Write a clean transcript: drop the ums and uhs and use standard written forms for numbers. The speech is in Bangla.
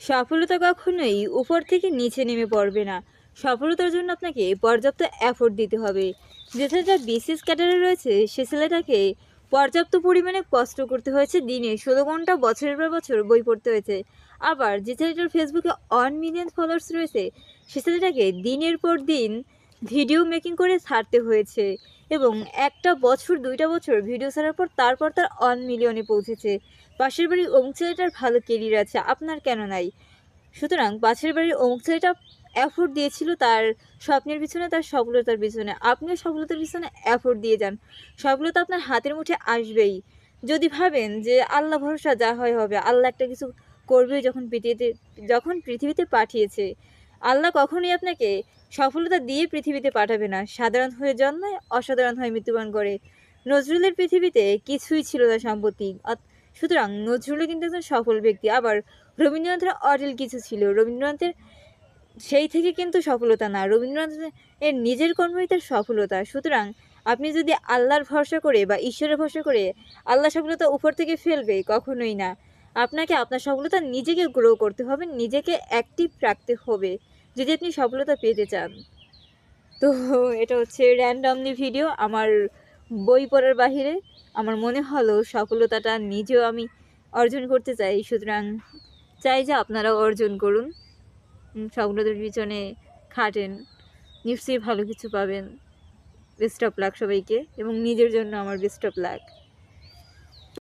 সফলতা কখনোই উপর থেকে নিচে নেমে পড়বে না। সফলতার জন্য আপনাকে পর্যাপ্ত এফোর্ট দিতে হবে। যে ছেলেটা বিসিএস ক্যাডারে রয়েছে সে ছেলেটাকে পর্যাপ্ত পরিমাণে কষ্ট করতে হয়েছে, দিনে 16 ঘন্টা বছরের পর বছর বই পড়তে হয়েছে। আবার যে ছেলেটার ফেসবুকে 1 মিলিয়ন ফলোয়ার্স রয়েছে সে ছেলেটাকে দিনের পর দিন ভিডিও মেকিং করে ছাড়তে হয়েছে, এবং একটা বছর 2টা বছর ভিডিও ছাড়ার পর তারপর তার 1 মিলিয়নে পৌঁছেছে। পাশের বাড়ির অমুক ছেলেটার ভালো কেরিয়ার আছে, আপনার কেন নাই? সুতরাং পাশের বাড়ির অমুক ছেলেটা এফোর্ট দিয়েছিল তার স্বপ্নের পিছনে, তার সফলতার পিছনে। আপনিও সফলতার পিছনে এফোর্ট দিয়ে যান, সফলতা আপনার হাতের মুঠে আসবেই। যদি ভাবেন যে আল্লাহ ভরসা, যা হয় হবে, আল্লাহ একটা কিছু করবে, যখন পৃথিবীতে পাঠিয়েছে, আল্লাহ কখনোই আপনাকে সফলতা দিয়ে পৃথিবীতে পাঠাবে না। সাধারণ হয়ে জন্মায়, অসাধারণ হয়ে মৃত্যুবরণ করে। নজরুলের পৃথিবীতে কিছুই ছিল না সম্পত্তি, সুতরাং নজরুলও কিন্তু একজন সফল ব্যক্তি। আবার রবীন্দ্রনাথের অঢেল কিছু ছিল, রবীন্দ্রনাথের সেই থেকে কিন্তু সফলতা না, রবীন্দ্রনাথের নিজের কর্মই তার সফলতা। সুতরাং আপনি যদি আল্লাহর ভরসা করে বা ঈশ্বরের ভরসা করে আল্লাহ সফলতা উপর থেকে ফেলবে, কখনোই না। আপনাকে আপনার সফলতা নিজেকে গ্রো করতে হবে, নিজেকে অ্যাক্টিভ রাখতে হবে যদি আপনি সফলতা পেতে চান। তো এটা হচ্ছে র্যান্ডমলি ভিডিও আমার বই পড়ার বাহিরে। আমার মনে হলো সফলতাটা নিজেও আমি অর্জন করতে চাই, সুতরাং চাই যে আপনারাও অর্জন করুন। সফলতার পিছনে খাটেন, নিশ্চয়ই ভালো কিছু পাবেন। বেস্ট অফ লাক সবাইকে, এবং নিজের জন্য আমার বেস্ট অফ লাক।